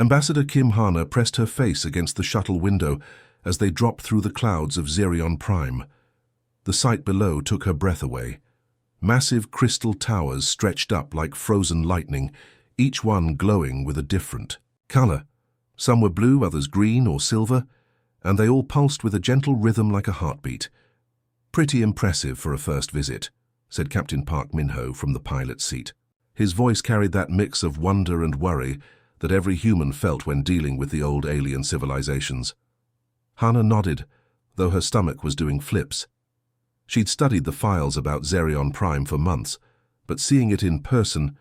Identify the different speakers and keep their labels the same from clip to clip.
Speaker 1: Ambassador Kim Hana pressed her face against the shuttle window as they dropped through the clouds of Xerion Prime. The sight below took her breath away. Massive crystal towers stretched up like frozen lightning, each one glowing with a different color. Some were blue, others green or silver, and they all pulsed with a gentle rhythm like a heartbeat. "Pretty impressive for a first visit," said Captain Park Min-ho from the pilot's seat. His voice carried that mix of wonder and worry that every human felt when dealing with the old alien civilizations. Hana nodded, though her stomach was doing flips. She'd studied the files about Xerion Prime for months, but seeing it in person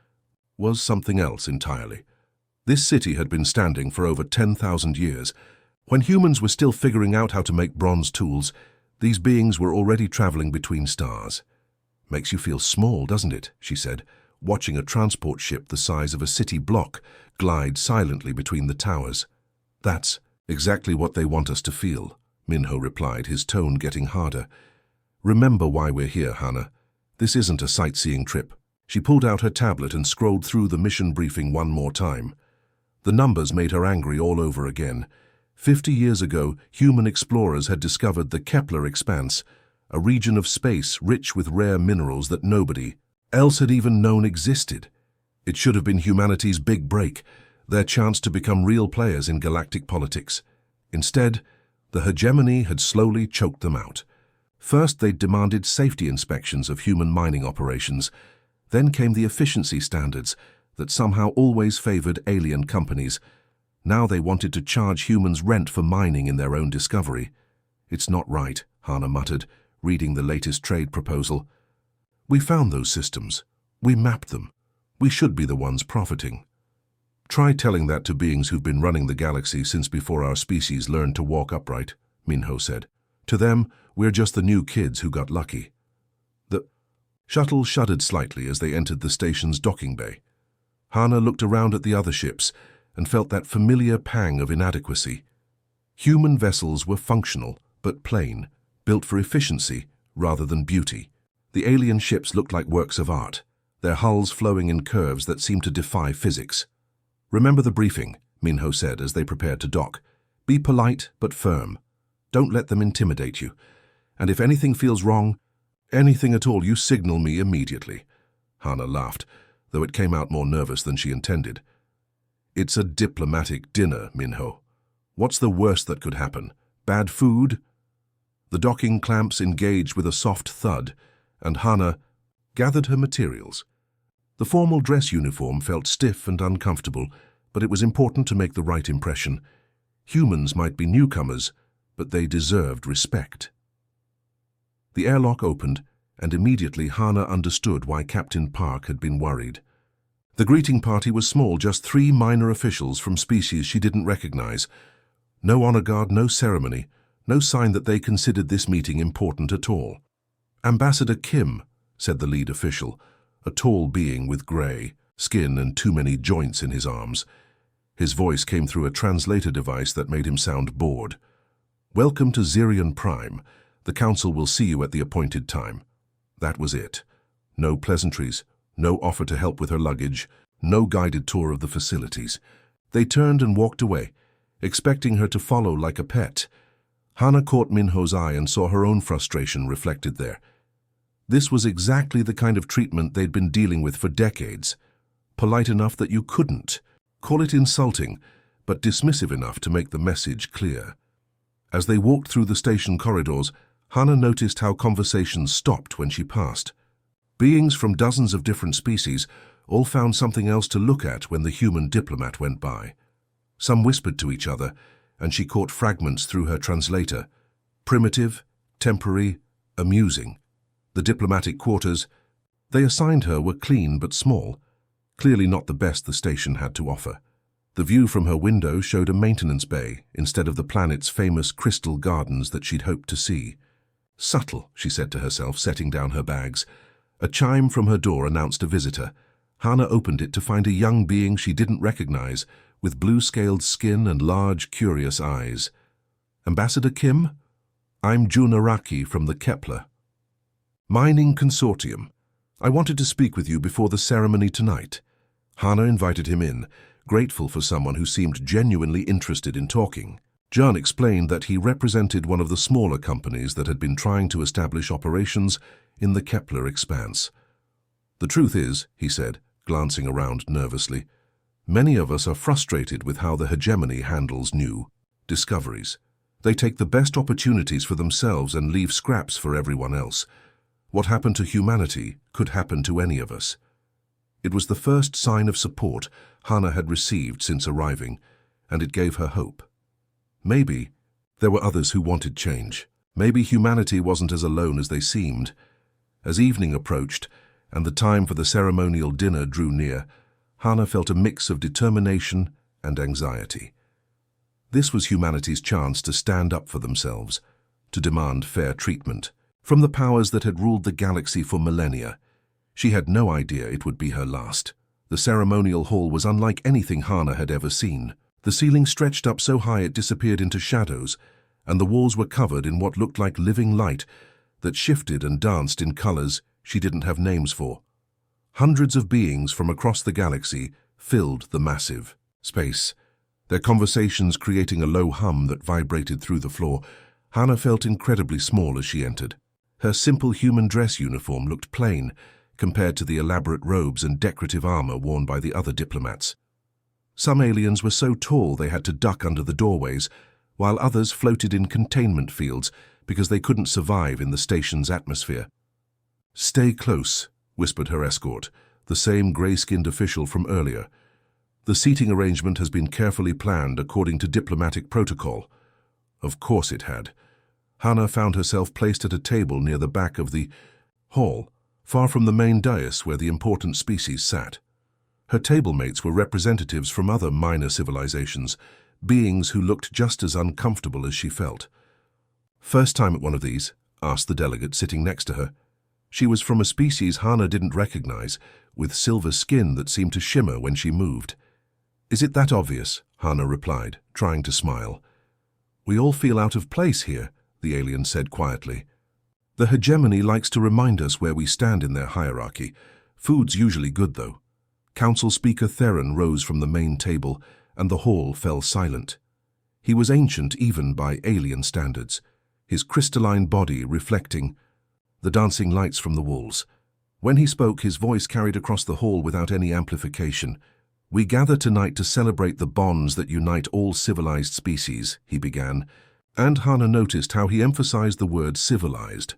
Speaker 1: was something else entirely. This city had been standing for over 10,000 years. When humans were still figuring out how to make bronze tools, these beings were already traveling between stars. "Makes you feel small, doesn't it?" she said, watching a transport ship the size of a city block glide silently between the towers. "That's exactly what they want us to feel," Min-ho replied, his tone getting harder. "Remember why we're here, Hana. This isn't a sightseeing trip." She pulled out her tablet and scrolled through the mission briefing one more time. The numbers made her angry all over again. 50 years ago, human explorers had discovered the Kepler Expanse, a region of space rich with rare minerals that nobody else had even known existed. It should have been humanity's big break, their chance to become real players in galactic politics. Instead, the hegemony had slowly choked them out. First, they demanded safety inspections of human mining operations. Then came the efficiency standards that somehow always favored alien companies. Now they wanted to charge humans rent for mining in their own discovery. "It's not right," Hana muttered, reading the latest trade proposal. "We found those systems. We mapped them. We should be the ones profiting." "Try telling that to beings who've been running the galaxy since before our species learned to walk upright," Min-ho said. "To them, we're just the new kids who got lucky." The shuttle shuddered slightly as they entered the station's docking bay. Hana looked around at the other ships and felt that familiar pang of inadequacy. Human vessels were functional, but plain, built for efficiency rather than beauty. The alien ships looked like works of art, their hulls flowing in curves that seemed to defy physics. "Remember the briefing," Min-ho said as they prepared to dock. "Be polite but firm. Don't let them intimidate you. And if anything feels wrong, anything at all, you signal me immediately." Hana laughed, though it came out more nervous than she intended. "It's a diplomatic dinner, Min-ho. What's the worst that could happen? Bad food?" The docking clamps engaged with a soft thud, and Hana gathered her materials. The formal dress uniform felt stiff and uncomfortable, but it was important to make the right impression. Humans might be newcomers, but they deserved respect. The airlock opened, and immediately Hana understood why Captain Park had been worried. The greeting party was small, just 3 minor officials from species she didn't recognize. No honor guard, no ceremony, no sign that they considered this meeting important at all. "Ambassador Kim," said the lead official, a tall being with gray skin and too many joints in his arms. His voice came through a translator device that made him sound bored. "Welcome to Xerion Prime. The council will see you at the appointed time." That was it. No pleasantries, no offer to help with her luggage, no guided tour of the facilities. They turned and walked away, expecting her to follow like a pet. Hana caught Min-ho's eye and saw her own frustration reflected there. This was exactly the kind of treatment they'd been dealing with for decades. Polite enough that you couldn't call it insulting, but dismissive enough to make the message clear. As they walked through the station corridors, Hana noticed how conversations stopped when she passed. Beings from dozens of different species all found something else to look at when the human diplomat went by. Some whispered to each other, and she caught fragments through her translator. Primitive, temporary, amusing. The diplomatic quarters they assigned her were clean but small, clearly not the best the station had to offer. The view from her window showed a maintenance bay instead of the planet's famous crystal gardens that she'd hoped to see. Subtle, she said to herself, setting down her bags. A chime from her door announced a visitor. Hana opened it to find a young being she didn't recognize, with blue-scaled skin and large, curious eyes. "Ambassador Kim? I'm Jun Araki from the Kepler Mining Consortium. I wanted to speak with you before the ceremony tonight." Hana invited him in, grateful for someone who seemed genuinely interested in talking. John explained that he represented one of the smaller companies that had been trying to establish operations in the Kepler expanse. "The truth is," he said, glancing around nervously, "many of us are frustrated with how the hegemony handles new discoveries. They take the best opportunities for themselves and leave scraps for everyone else. What happened to humanity could happen to any of us." It was the first sign of support Hannah had received since arriving, and it gave her hope. Maybe there were others who wanted change. Maybe humanity wasn't as alone as they seemed. As evening approached and the time for the ceremonial dinner drew near, Hannah felt a mix of determination and anxiety. This was humanity's chance to stand up for themselves, to demand fair treatment from the powers that had ruled the galaxy for millennia. She had no idea it would be her last. The ceremonial hall was unlike anything Hannah had ever seen. The ceiling stretched up so high it disappeared into shadows, and the walls were covered in what looked like living light that shifted and danced in colors she didn't have names for. Hundreds of beings from across the galaxy filled the massive space, their conversations creating a low hum that vibrated through the floor. Hannah felt incredibly small as she entered. Her simple human dress uniform looked plain compared to the elaborate robes and decorative armor worn by the other diplomats. Some aliens were so tall they had to duck under the doorways, while others floated in containment fields because they couldn't survive in the station's atmosphere. "Stay close," whispered her escort, the same gray-skinned official from earlier. "The seating arrangement has been carefully planned according to diplomatic protocol." Of course it had. Hannah found herself placed at a table near the back of the hall, far from the main dais where the important species sat. Her tablemates were representatives from other minor civilizations, beings who looked just as uncomfortable as she felt. "First time at one of these?" asked the delegate sitting next to her. She was from a species Hannah didn't recognize, with silver skin that seemed to shimmer when she moved. "Is it that obvious?" Hannah replied, trying to smile. "We all feel out of place here," the alien said quietly. "The hegemony likes to remind us where we stand in their hierarchy. Food's usually good, though." Council Speaker Theron rose from the main table, and the hall fell silent. He was ancient even by alien standards, his crystalline body reflecting the dancing lights from the walls. When he spoke, his voice carried across the hall without any amplification. "We gather tonight to celebrate the bonds that unite all civilized species," he began, and Hannah noticed how he emphasized the word civilized.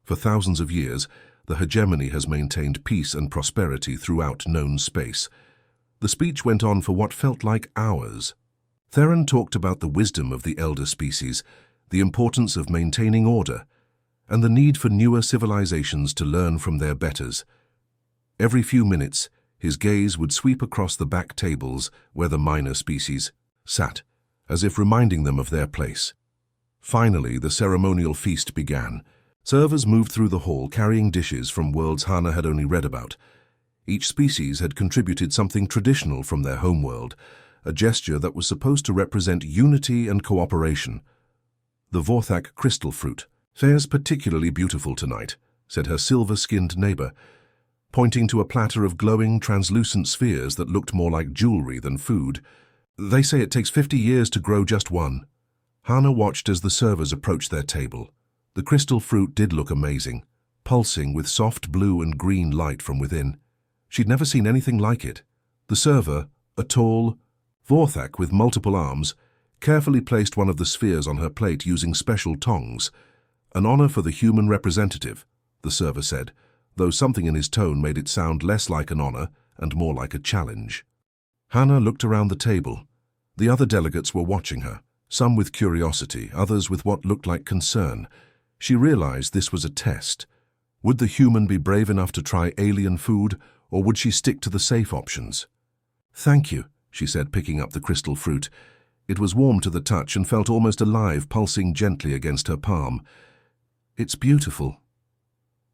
Speaker 1: For thousands of years, the hegemony has maintained peace and prosperity throughout known space. The speech went on for what felt like hours. Theron talked about the wisdom of the elder species, the importance of maintaining order, and the need for newer civilizations to learn from their betters. Every few minutes, his gaze would sweep across the back tables where the minor species sat, as if reminding them of their place. Finally, the ceremonial feast began. Servers moved through the hall carrying dishes from worlds Hannah had only read about. Each species had contributed something traditional from their homeworld, a gesture that was supposed to represent unity and cooperation. "The Vorthak crystal fruit fares particularly beautiful tonight," said her silver-skinned neighbor, pointing to a platter of glowing, translucent spheres that looked more like jewelry than food. "They say it takes 50 years to grow just one." Hannah watched as the servers approached their table. The crystal fruit did look amazing, pulsing with soft blue and green light from within. She'd never seen anything like it. The server, a tall Vorthak with multiple arms, carefully placed one of the spheres on her plate using special tongs. "An honor for the human representative," the server said, though something in his tone made it sound less like an honor and more like a challenge. Hannah looked around the table. The other delegates were watching her, some with curiosity, others with what looked like concern. She realized this was a test. Would the human be brave enough to try alien food, or would she stick to the safe options? "Thank you," she said, picking up the crystal fruit. It was warm to the touch and felt almost alive, pulsing gently against her palm. "It's beautiful."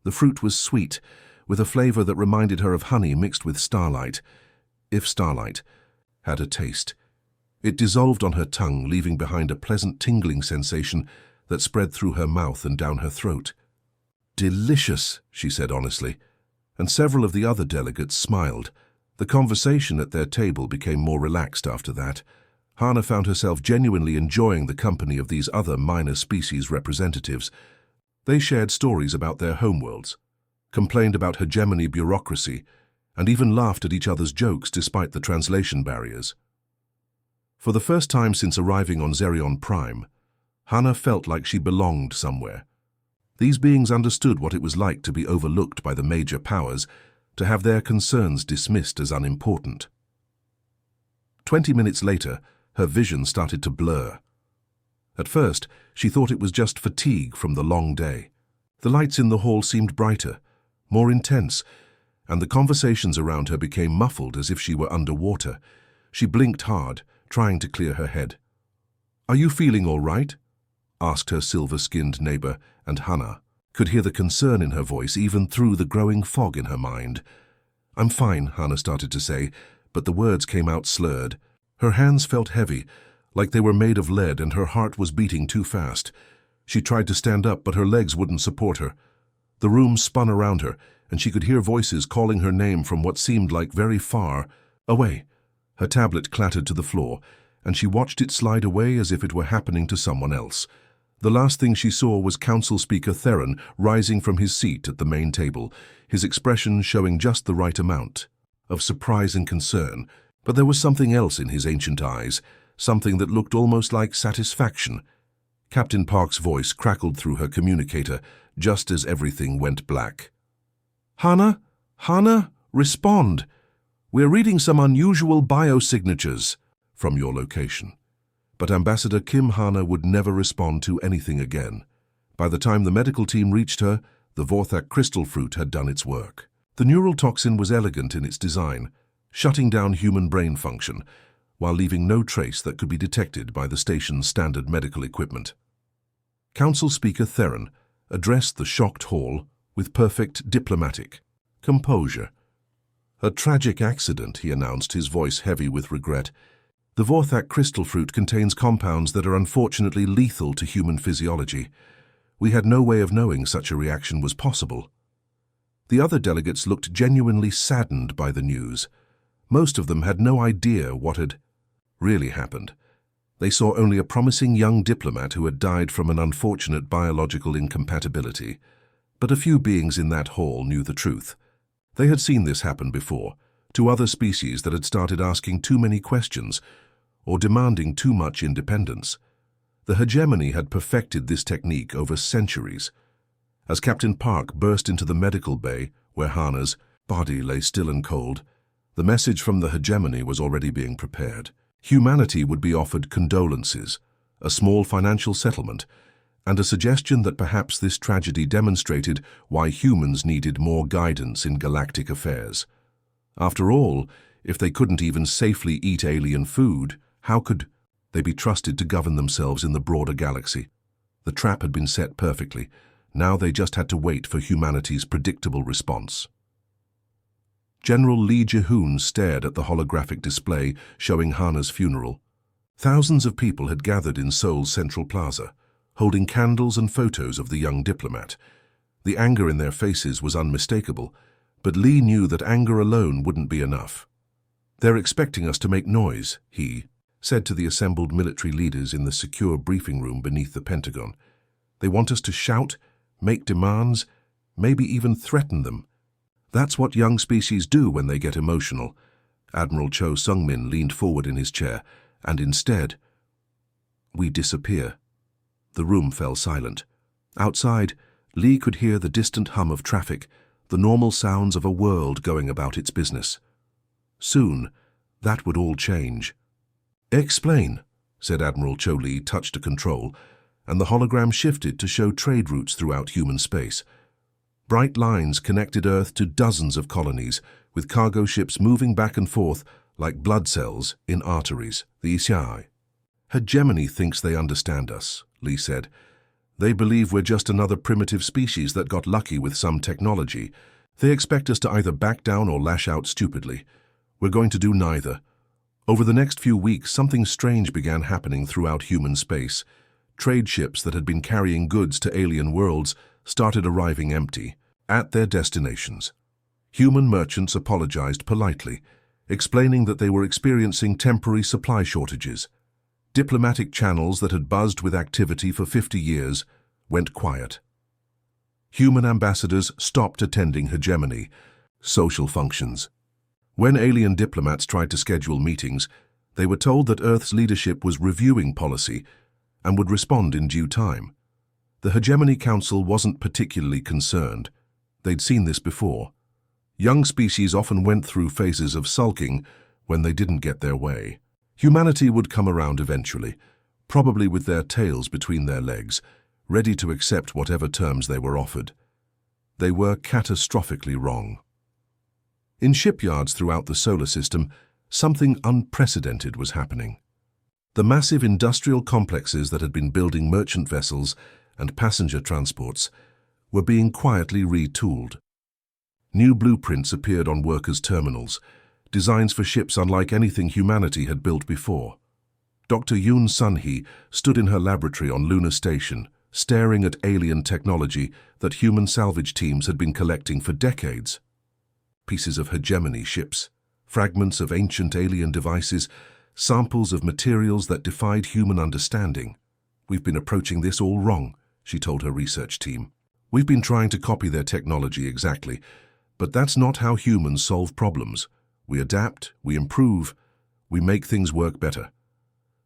Speaker 1: The fruit was sweet, with a flavor that reminded her of honey mixed with starlight, if starlight had a taste. It dissolved on her tongue, leaving behind a pleasant tingling sensation that spread through her mouth and down her throat. "Delicious," she said honestly, and several of the other delegates smiled, The conversation at their table became more relaxed after that. Hana found herself genuinely enjoying the company of these other minor species representatives. They shared stories about their homeworlds, complained about hegemony bureaucracy, and even laughed at each other's jokes despite the translation barriers. For the first time since arriving on Zerion Prime, Hana felt like she belonged somewhere. These beings understood what it was like to be overlooked by the major powers, to have their concerns dismissed as unimportant. 20 minutes later, her vision started to blur. At first, she thought it was just fatigue from the long day. The lights in the hall seemed brighter, more intense, and the conversations around her became muffled as if she were underwater. She blinked hard, trying to clear her head. "Are you feeling all right?" asked her silver-skinned neighbor, and Hana could hear the concern in her voice even through the growing fog in her mind. "I'm fine," Hana started to say, but the words came out slurred. Her hands felt heavy, like they were made of lead, and her heart was beating too fast. She tried to stand up, but her legs wouldn't support her. The room spun around her, and she could hear voices calling her name from what seemed like very far away. Her tablet clattered to the floor, and she watched it slide away as if it were happening to someone else. The last thing she saw was Council Speaker Theron rising from his seat at the main table, his expression showing just the right amount of surprise and concern, but there was something else in his ancient eyes, something that looked almost like satisfaction. Captain Park's voice crackled through her communicator just as everything went black. "Hana? Hana? Respond! We're reading some unusual biosignatures from your location." But Ambassador Kim Hana would never respond to anything again. By the time the medical team reached her, the Vorthak crystal fruit had done its work. The neural toxin was elegant in its design, shutting down human brain function, while leaving no trace that could be detected by the station's standard medical equipment. Council Speaker Theron addressed the shocked hall with perfect diplomatic composure. "A tragic accident," he announced, his voice heavy with regret. "The Vorthak crystal fruit contains compounds that are unfortunately lethal to human physiology. We had no way of knowing such a reaction was possible." The other delegates looked genuinely saddened by the news. Most of them had no idea what had really happened. They saw only a promising young diplomat who had died from an unfortunate biological incompatibility. But a few beings in that hall knew the truth. They had seen this happen before, to other species that had started asking too many questions or demanding too much independence. The hegemony had perfected this technique over centuries. As Captain Park burst into the medical bay, where Hana's body lay still and cold, the message from the hegemony was already being prepared. Humanity would be offered condolences, a small financial settlement, and a suggestion that perhaps this tragedy demonstrated why humans needed more guidance in galactic affairs. After all, if they couldn't even safely eat alien food, how could they be trusted to govern themselves in the broader galaxy? The trap had been set perfectly. Now they just had to wait for humanity's predictable response. General Lee Ji-hoon stared at the holographic display showing Hana's funeral. Thousands of people had gathered in Seoul's Central Plaza, holding candles and photos of the young diplomat. The anger in their faces was unmistakable, but Lee knew that anger alone wouldn't be enough. "They're expecting us to make noise," he said to the assembled military leaders in the secure briefing room beneath the Pentagon. "They want us to shout, make demands, maybe even threaten them. That's what young species do when they get emotional." Admiral Cho Sung-min leaned forward in his chair, and instead, "We disappear." The room fell silent. Outside, Lee could hear the distant hum of traffic, the normal sounds of a world going about its business. Soon, that would all change. "Explain," said Admiral Cho Lee, touched a control, and the hologram shifted to show trade routes throughout human space. Bright lines connected Earth to dozens of colonies, with cargo ships moving back and forth like blood cells in arteries, the HFY. "Hegemony thinks they understand us," Lee said. "They believe we're just another primitive species that got lucky with some technology. They expect us to either back down or lash out stupidly. We're going to do neither." Over the next few weeks, something strange began happening throughout human space. Trade ships that had been carrying goods to alien worlds started arriving empty at their destinations. Human merchants apologized politely. explaining that they were experiencing temporary supply shortages. Diplomatic channels that had buzzed with activity for 50 years went quiet. Human ambassadors stopped attending hegemony, social functions. When alien diplomats tried to schedule meetings, they were told that Earth's leadership was reviewing policy and would respond in due time. The Hegemony Council wasn't particularly concerned. They'd seen this before. Young species often went through phases of sulking when they didn't get their way. Humanity would come around eventually, probably with their tails between their legs, ready to accept whatever terms they were offered. They were catastrophically wrong. In shipyards throughout the solar system, something unprecedented was happening. The massive industrial complexes that had been building merchant vessels and passenger transports were being quietly retooled. New blueprints appeared on workers' terminals, designs for ships unlike anything humanity had built before. Dr. Yoon Sun-hee stood in her laboratory on Lunar Station, staring at alien technology that human salvage teams had been collecting for decades. Pieces of hegemony ships, fragments of ancient alien devices, samples of materials that defied human understanding. "We've been approaching this all wrong," she told her research team. "We've been trying to copy their technology exactly, but that's not how humans solve problems. We adapt, we improve, we make things work better."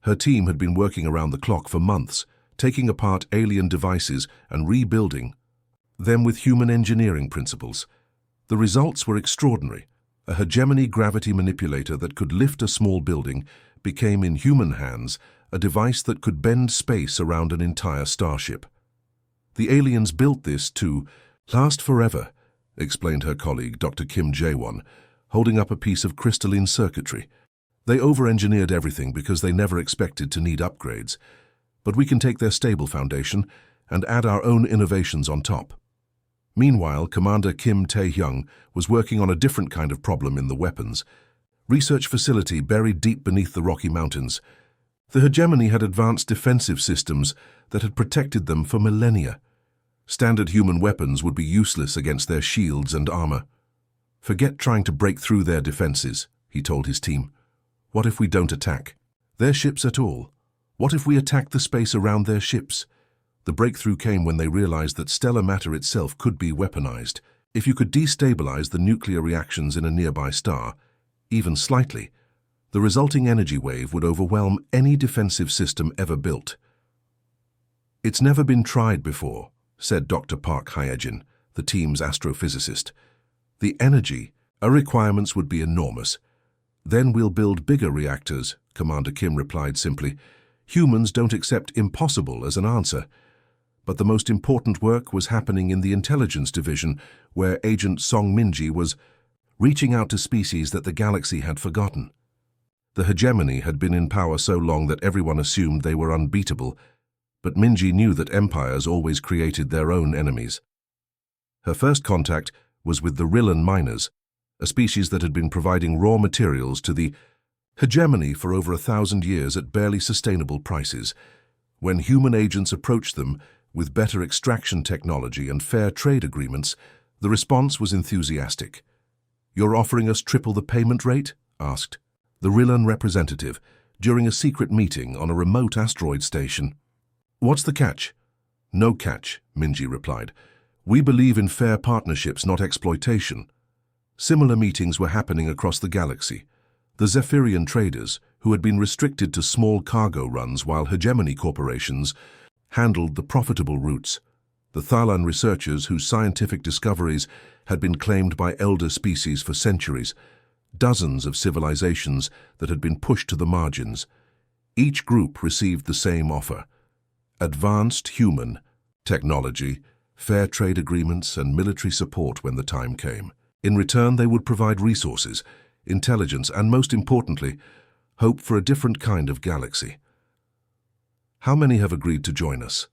Speaker 1: Her team had been working around the clock for months, taking apart alien devices and rebuilding them with human engineering principles. The results were extraordinary. A hegemony gravity manipulator that could lift a small building became, in human hands, a device that could bend space around an entire starship. "The aliens built this to last forever," explained her colleague, Dr. Kim Jae-won, holding up a piece of crystalline circuitry. "They over-engineered everything because they never expected to need upgrades. But we can take their stable foundation and add our own innovations on top." Meanwhile, Commander Kim Tae-hyung was working on a different kind of problem in the weapons research facility buried deep beneath the Rocky Mountains. The hegemony had advanced defensive systems that had protected them for millennia. Standard human weapons would be useless against their shields and armor. "Forget trying to break through their defenses," he told his team. "What if we don't attack their ships at all? What if we attack the space around their ships?" The breakthrough came when they realized that stellar matter itself could be weaponized. If you could destabilize the nuclear reactions in a nearby star, even slightly, the resulting energy wave would overwhelm any defensive system ever built. "It's never been tried before," said Dr. Park Hyejin, the team's astrophysicist. "The energy requirements would be enormous." "Then we'll build bigger reactors," Commander Kim replied simply. "Humans don't accept impossible as an answer." But the most important work was happening in the intelligence division, where Agent Song Minji was reaching out to species that the galaxy had forgotten. The hegemony had been in power so long that everyone assumed they were unbeatable, but Minji knew that empires always created their own enemies. Her first contact was with the Rillan miners, a species that had been providing raw materials to the hegemony for over 1,000 years at barely sustainable prices. When human agents approached them with better extraction technology and fair trade agreements, the response was enthusiastic. "You're offering us triple the payment rate?" asked the Rillan representative during a secret meeting on a remote asteroid station. "What's the catch?" "No catch," Minji replied. "We believe in fair partnerships, not exploitation." Similar meetings were happening across the galaxy. The Zephyrian traders, who had been restricted to small cargo runs while hegemony corporations handled the profitable routes. The Thalan researchers whose scientific discoveries had been claimed by elder species for centuries. Dozens of civilizations that had been pushed to the margins. Each group received the same offer: advanced human technology, fair trade agreements, and military support when the time came. In return, they would provide resources, intelligence, and most importantly, hope for a different kind of galaxy. "How many have agreed to join us?"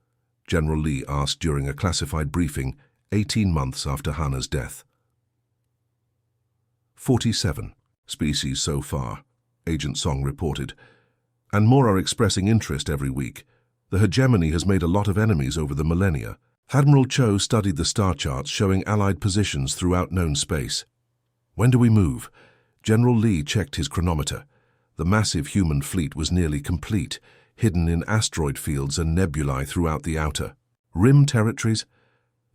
Speaker 1: General Lee asked during a classified briefing 18 months after Hannah's death. 47 species so far, Agent Song reported, and more are expressing interest every week. The hegemony has made a lot of enemies over the millennia. Admiral Cho studied the star charts showing Allied positions throughout known space. "When do we move?" General Lee checked his chronometer. The massive human fleet was nearly complete, hidden in asteroid fields and nebulae throughout the outer rim territories.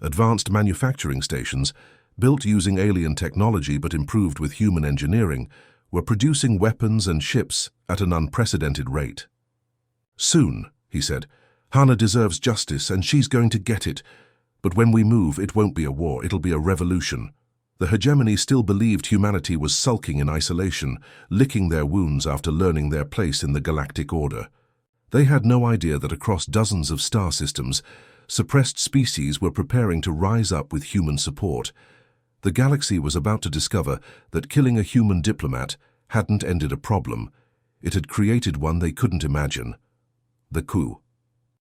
Speaker 1: Advanced manufacturing stations, built using alien technology but improved with human engineering, were producing weapons and ships at an unprecedented rate. "Soon," he said, "Hana deserves justice and she's going to get it. But when we move, it won't be a war, it'll be a revolution." The hegemony still believed humanity was sulking in isolation, licking their wounds after learning their place in the galactic order. They had no idea that across dozens of star systems, suppressed species were preparing to rise up with human support. The galaxy was about to discover that killing a human diplomat hadn't ended a problem. It had created one they couldn't imagine. The coup.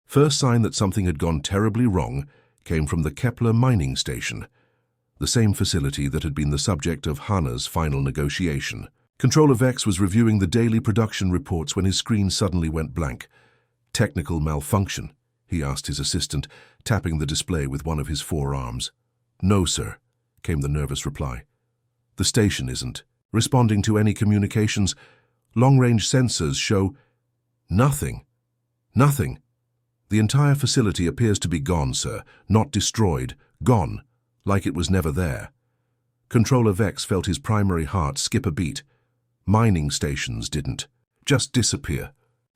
Speaker 1: First sign that something had gone terribly wrong came from the Kepler mining station, the same facility that had been the subject of Hana's final negotiation. Controller Vex was reviewing the daily production reports when his screen suddenly went blank. "Technical malfunction?" he asked his assistant, tapping the display with one of his forearms. "No, sir," came the nervous reply. "The station isn't responding to any communications. Long-range sensors show nothing. Nothing. The entire facility appears to be gone, sir. Not destroyed. Gone. Like it was never there." Controller Vex felt his primary heart skip a beat. Mining stations didn't just disappear.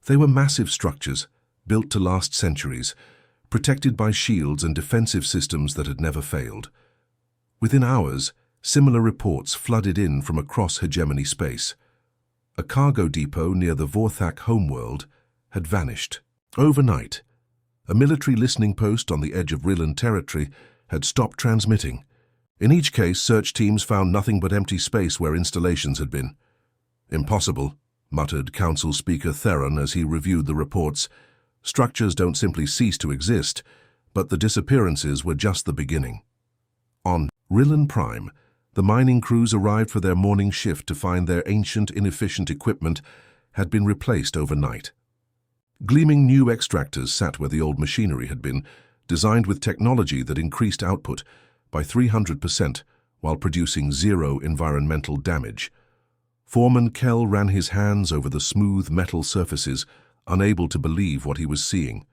Speaker 1: They were massive structures, built to last centuries, protected by shields and defensive systems that had never failed. Within hours, similar reports flooded in from across hegemony space. A cargo depot near the Vorthak homeworld had vanished. Overnight, a military listening post on the edge of Rillan territory had stopped transmitting. In each case, search teams found nothing but empty space where installations had been. "Impossible," muttered Council Speaker Theron as he reviewed the reports. "Structures don't simply cease to exist, but the disappearances were just the beginning." On Rillan Prime, the mining crews arrived for their morning shift to find their ancient, inefficient equipment had been replaced overnight. Gleaming new extractors sat where the old machinery had been, designed with technology that increased output by 300% while producing zero environmental damage. Foreman Kell ran his hands over the smooth metal surfaces, unable to believe what he was seeing.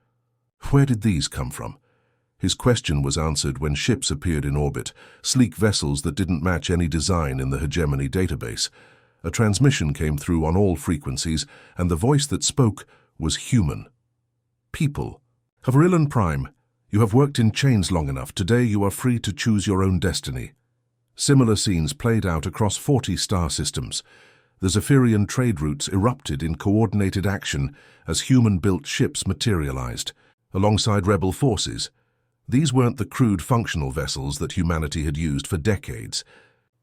Speaker 1: Where did these come from? His question was answered when ships appeared in orbit, sleek vessels that didn't match any design in the hegemony database. A transmission came through on all frequencies, and the voice that spoke was human. "People of Rillan Prime, you have worked in chains long enough. Today you are free to choose your own destiny." Similar scenes played out across 40 star systems. The Zephyrian trade routes erupted in coordinated action as human-built ships materialized, alongside rebel forces. These weren't the crude functional vessels that humanity had used for decades.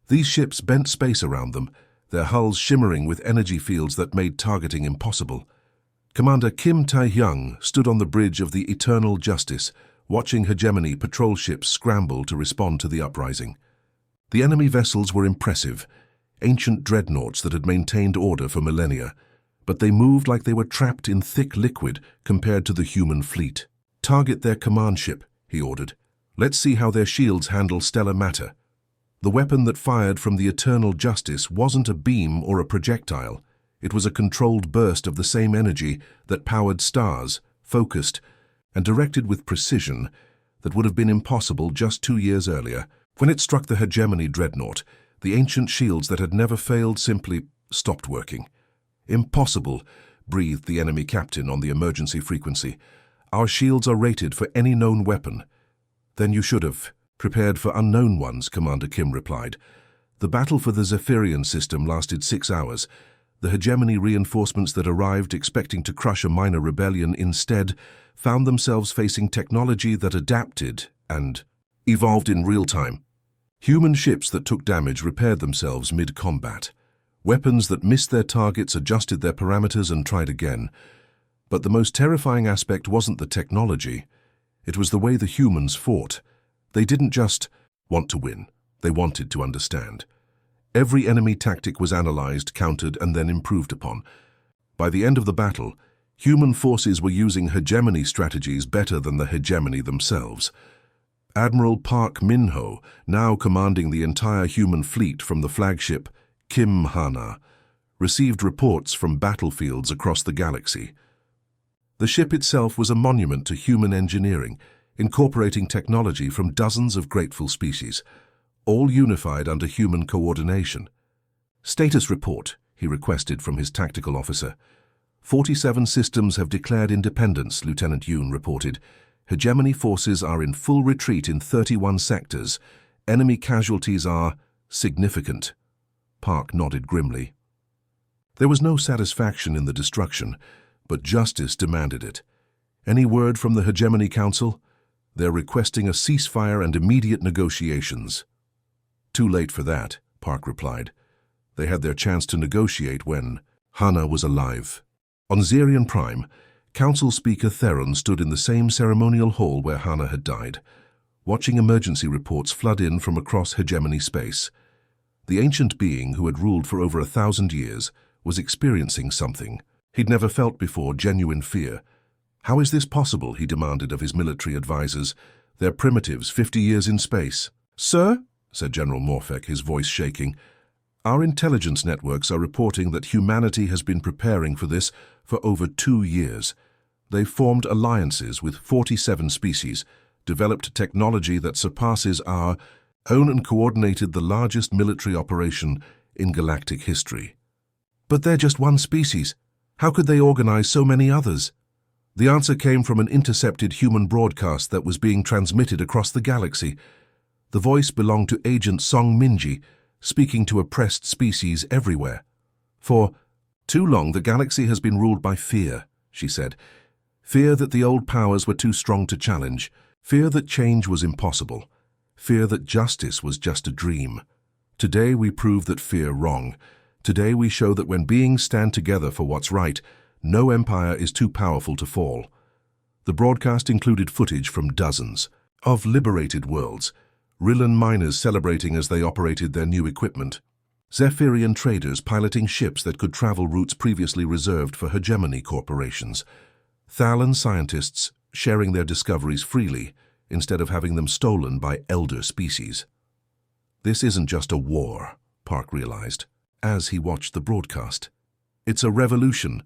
Speaker 1: These ships bent space around them, their hulls shimmering with energy fields that made targeting impossible. Commander Kim Tae-hyung stood on the bridge of the Eternal Justice, watching hegemony patrol ships scramble to respond to the uprising. The enemy vessels were impressive, ancient dreadnoughts that had maintained order for millennia, but they moved like they were trapped in thick liquid compared to the human fleet. "Target their command ship," he ordered. "Let's see how their shields handle stellar matter." The weapon that fired from the Eternal Justice wasn't a beam or a projectile. It was a controlled burst of the same energy that powered stars, focused and directed with precision that would have been impossible just 2 years earlier. When it struck the hegemony dreadnought, the ancient shields that had never failed simply stopped working. "Impossible," breathed the enemy captain on the emergency frequency. "Our shields are rated for any known weapon." "Then you should have prepared for unknown ones," Commander Kim replied. The battle for the Zephyrian system lasted 6 hours. The hegemony reinforcements that arrived expecting to crush a minor rebellion instead found themselves facing technology that adapted and evolved in real time. Human ships that took damage repaired themselves mid-combat. Weapons that missed their targets adjusted their parameters and tried again. But the most terrifying aspect wasn't the technology. It was the way the humans fought. They didn't just want to win. They wanted to understand. Every enemy tactic was analyzed, countered, and then improved upon. By the end of the battle, human forces were using hegemony strategies better than the hegemony themselves. Admiral Park Min-ho, now commanding the entire human fleet from the flagship Kim Hana, received reports from battlefields across the galaxy. The ship itself was a monument to human engineering, incorporating technology from dozens of grateful species, all unified under human coordination. "Status report," he requested from his tactical officer. 47 systems have declared independence, Lieutenant Yoon reported. Hegemony forces are in full retreat in 31 sectors. Enemy casualties are significant. Park nodded grimly. There was no satisfaction in the destruction, but justice demanded it. Any word from the Hegemony Council? They're requesting a ceasefire and immediate negotiations. Too late for that, Park replied. They had their chance to negotiate when Hana was alive. On Zerion Prime, Council Speaker Theron stood in the same ceremonial hall where Hana had died, watching emergency reports flood in from across Hegemony space. The ancient being who had ruled for over 1,000 years was experiencing something he'd never felt before, genuine fear. "How is this possible?" he demanded of his military advisors. "They're primitives, 50 years in space." "Sir," said General Morfek, his voice shaking, "our intelligence networks are reporting that humanity has been preparing for this for over 2 years. They've formed alliances with 47 species, developed technology that surpasses our own and coordinated the largest military operation in galactic history." "But they're just one species. How could they organize so many others?" The answer came from an intercepted human broadcast that was being transmitted across the galaxy. The voice belonged to Agent Song Minji, speaking to oppressed species everywhere. "For too long, the galaxy has been ruled by fear," she said. "Fear that the old powers were too strong to challenge. Fear that change was impossible. Fear that justice was just a dream. Today we prove that fear wrong. Today we show that when beings stand together for what's right, no empire is too powerful to fall." The broadcast included footage from dozens of liberated worlds, Rillan miners celebrating as they operated their new equipment, Zephyrian traders piloting ships that could travel routes previously reserved for hegemony corporations, Thalan scientists sharing their discoveries freely instead of having them stolen by elder species. This isn't just a war, Park realized, as he watched the broadcast. It's a revolution.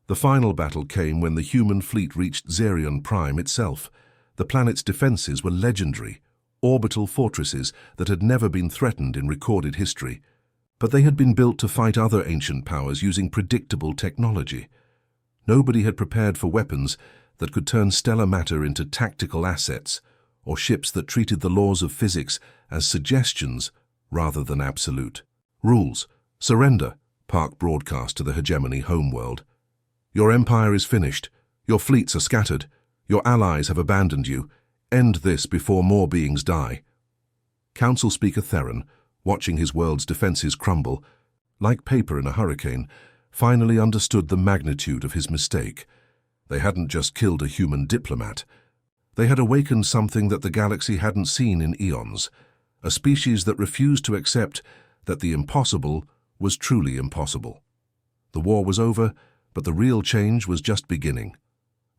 Speaker 1: The final battle came when the human fleet reached Zerion Prime itself. The planet's defenses were legendary, orbital fortresses that had never been threatened in recorded history. But they had been built to fight other ancient powers using predictable technology. Nobody had prepared for weapons that could turn stellar matter into tactical assets, or ships that treated the laws of physics as suggestions rather than absolute. "Rules. Surrender," Park broadcast to the Hegemony homeworld. "Your empire is finished. Your fleets are scattered. Your allies have abandoned you. End this before more beings die." Council Speaker Theron, watching his world's defenses crumble, like paper in a hurricane, finally understood the magnitude of his mistake. They hadn't just killed a human diplomat. They had awakened something that the galaxy hadn't seen in eons, a species that refused to accept that the impossible was truly impossible. The war was over, but the real change was just beginning.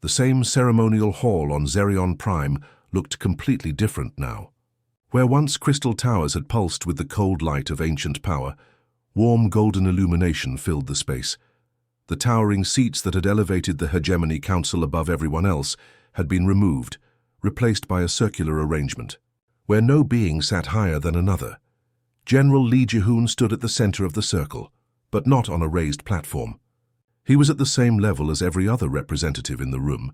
Speaker 1: The same ceremonial hall on Zerion Prime looked completely different now. Where once crystal towers had pulsed with the cold light of ancient power, warm golden illumination filled the space. The towering seats that had elevated the Hegemony Council above everyone else had been removed, replaced by a circular arrangement, where no being sat higher than another. General Lee Ji-hoon stood at the center of the circle, but not on a raised platform. He was at the same level as every other representative in the room.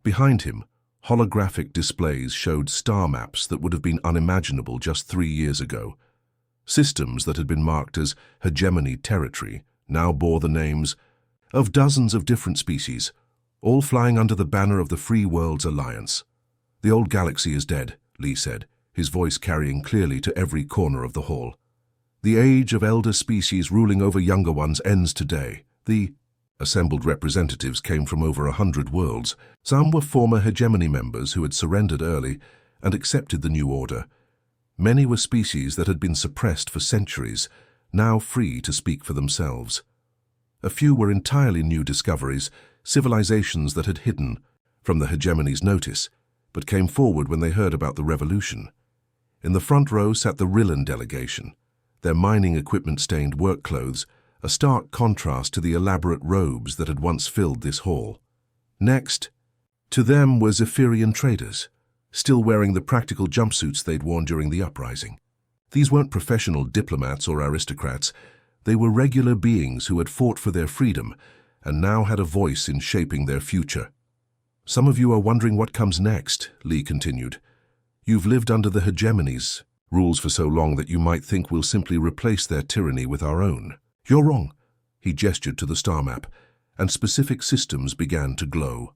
Speaker 1: Behind him, holographic displays showed star maps that would have been unimaginable just 3 years ago. Systems that had been marked as hegemony territory now bore the names of dozens of different species, all flying under the banner of the Free Worlds Alliance. "The old galaxy is dead," Lee said, his voice carrying clearly to every corner of the hall. "The age of elder species ruling over younger ones ends today." The assembled representatives came from over 100 worlds. Some were former hegemony members who had surrendered early and accepted the new order. Many were species that had been suppressed for centuries, now free to speak for themselves. A few were entirely new discoveries, civilizations that had hidden from the hegemony's notice, but came forward when they heard about the revolution. In the front row sat the Rillan delegation, their mining equipment-stained work clothes, a stark contrast to the elaborate robes that had once filled this hall. Next, to them were Zephyrian traders, still wearing the practical jumpsuits they'd worn during the uprising. These weren't professional diplomats or aristocrats. They were regular beings who had fought for their freedom and now had a voice in shaping their future. "Some of you are wondering what comes next," Lee continued. "You've lived under the hegemony's rules for so long that you might think we'll simply replace their tyranny with our own. You're wrong." He gestured to the star map, and specific systems began to glow.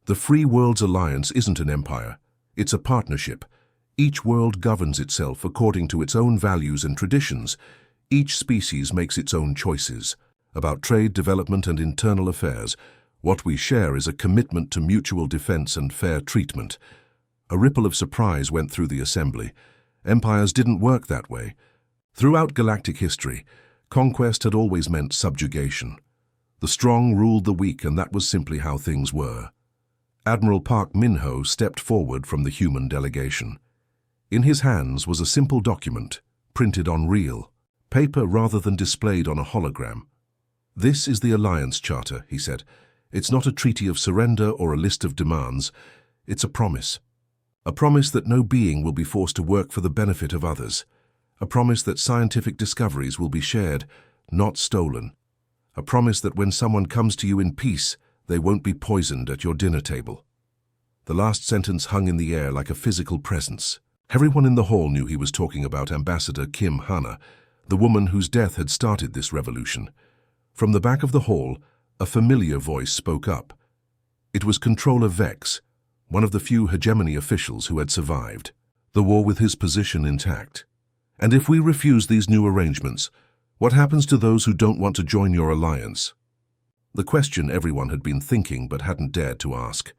Speaker 1: "The Free Worlds Alliance isn't an empire. It's a partnership. Each world governs itself according to its own values and traditions. Each species makes its own choices about trade, development, and internal affairs. What we share is a commitment to mutual defense and fair treatment." A ripple of surprise went through the assembly. Empires didn't work that way. Throughout galactic history, conquest had always meant subjugation. The strong ruled the weak, and that was simply how things were. Admiral Park Min-ho stepped forward from the human delegation. In his hands was a simple document, printed on real paper rather than displayed on a hologram. "This is the Alliance Charter," he said. "It's not a treaty of surrender or a list of demands. It's a promise. A promise that no being will be forced to work for the benefit of others. A promise that scientific discoveries will be shared, not stolen. A promise that when someone comes to you in peace, they won't be poisoned at your dinner table." The last sentence hung in the air like a physical presence. Everyone in the hall knew he was talking about Ambassador Kim Hana, the woman whose death had started this revolution. From the back of the hall, a familiar voice spoke up. It was Controller Vex, one of the few hegemony officials who had survived the war with his position intact. "And if we refuse these new arrangements, what happens to those who don't want to join your alliance?" The question everyone had been thinking but hadn't dared to ask.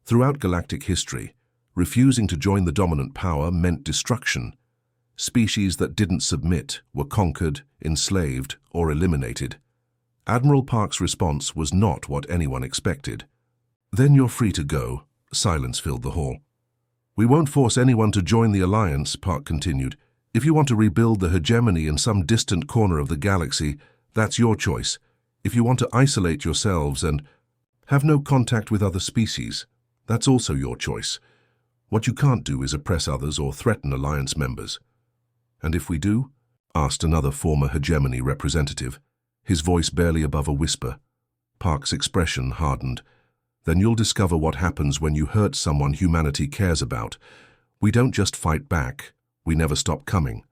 Speaker 1: Throughout galactic history, refusing to join the dominant power meant destruction. Species that didn't submit were conquered, enslaved, or eliminated. Admiral Park's response was not what anyone expected. "Then you're free to go." Silence filled the hall. "We won't force anyone to join the Alliance," Park continued. "If you want to rebuild the hegemony in some distant corner of the galaxy, that's your choice. If you want to isolate yourselves and have no contact with other species, that's also your choice. What you can't do is oppress others or threaten Alliance members." "And if we do?" asked another former hegemony representative, his voice barely above a whisper. Park's expression hardened. "Then you'll discover what happens when you hurt someone humanity cares about. We don't just fight back. We never stop coming.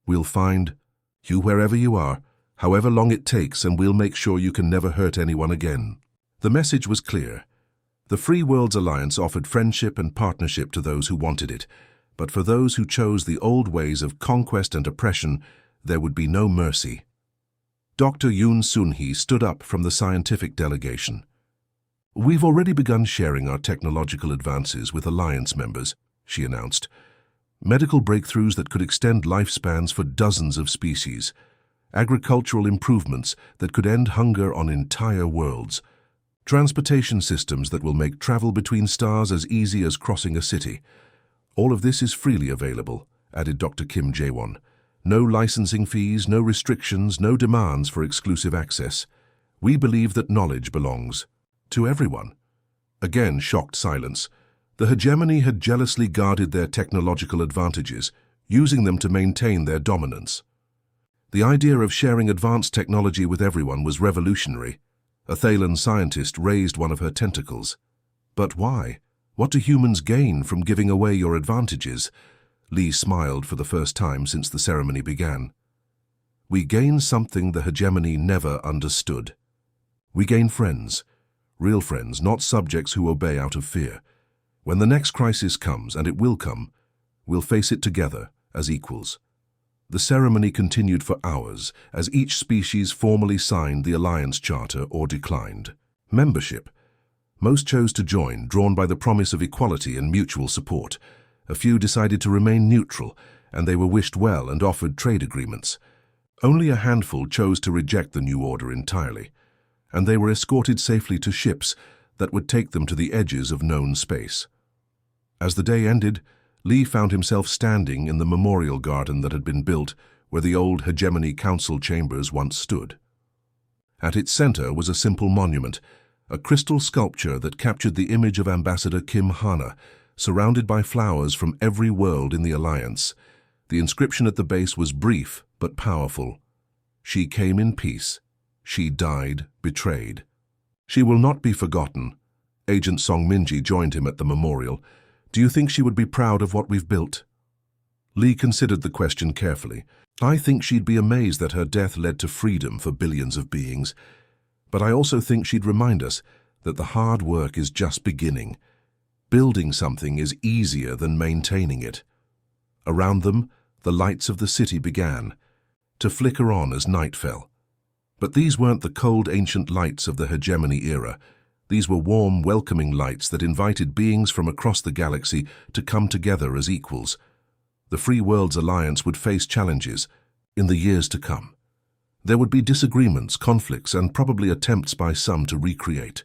Speaker 1: We'll find you wherever you are, however long it takes, and we'll make sure you can never hurt anyone again." The message was clear. The Free Worlds Alliance offered friendship and partnership to those who wanted it, but for those who chose the old ways of conquest and oppression, there would be no mercy. Dr. Yoon Sun-hee stood up from the scientific delegation. "We've already begun sharing our technological advances with Alliance members," she announced. "Medical breakthroughs that could extend lifespans for dozens of species. Agricultural improvements that could end hunger on entire worlds. Transportation systems that will make travel between stars as easy as crossing a city. All of this is freely available," added Dr. Kim Jae-won. "No licensing fees, no restrictions, no demands for exclusive access. We believe that knowledge belongs to everyone." Again, shocked silence. The hegemony had jealously guarded their technological advantages, using them to maintain their dominance. The idea of sharing advanced technology with everyone was revolutionary. A Thaylan scientist raised one of her tentacles. "But why? What do humans gain from giving away your advantages?" Lee smiled for the first time since the ceremony began. "We gain something the hegemony never understood. We gain friends. Real friends, not subjects who obey out of fear. When the next crisis comes, and it will come, we'll face it together as equals." The ceremony continued for hours as each species formally signed the Alliance Charter or declined membership. Most chose to join, drawn by the promise of equality and mutual support. A few decided to remain neutral, and they were wished well and offered trade agreements. Only a handful chose to reject the new order entirely, and they were escorted safely to ships that would take them to the edges of known space. As the day ended, Lee found himself standing in the memorial garden that had been built, where the old hegemony council chambers once stood. At its center was a simple monument, a crystal sculpture that captured the image of Ambassador Kim Hana, surrounded by flowers from every world in the Alliance. The inscription at the base was brief but powerful. She came in peace. She died betrayed. She will not be forgotten. Agent Song Minji joined him at the memorial. Do you think she would be proud of what we've built? Lee considered the question carefully. I think she'd be amazed that her death led to freedom for billions of beings. But I also think she'd remind us that the hard work is just beginning. Building something is easier than maintaining it. Around them, the lights of the city began to flicker on as night fell. But these weren't the cold ancient lights of the hegemony era. These were warm, welcoming lights that invited beings from across the galaxy to come together as equals. The Free Worlds Alliance would face challenges in the years to come. There would be disagreements, conflicts, and probably attempts by some to recreate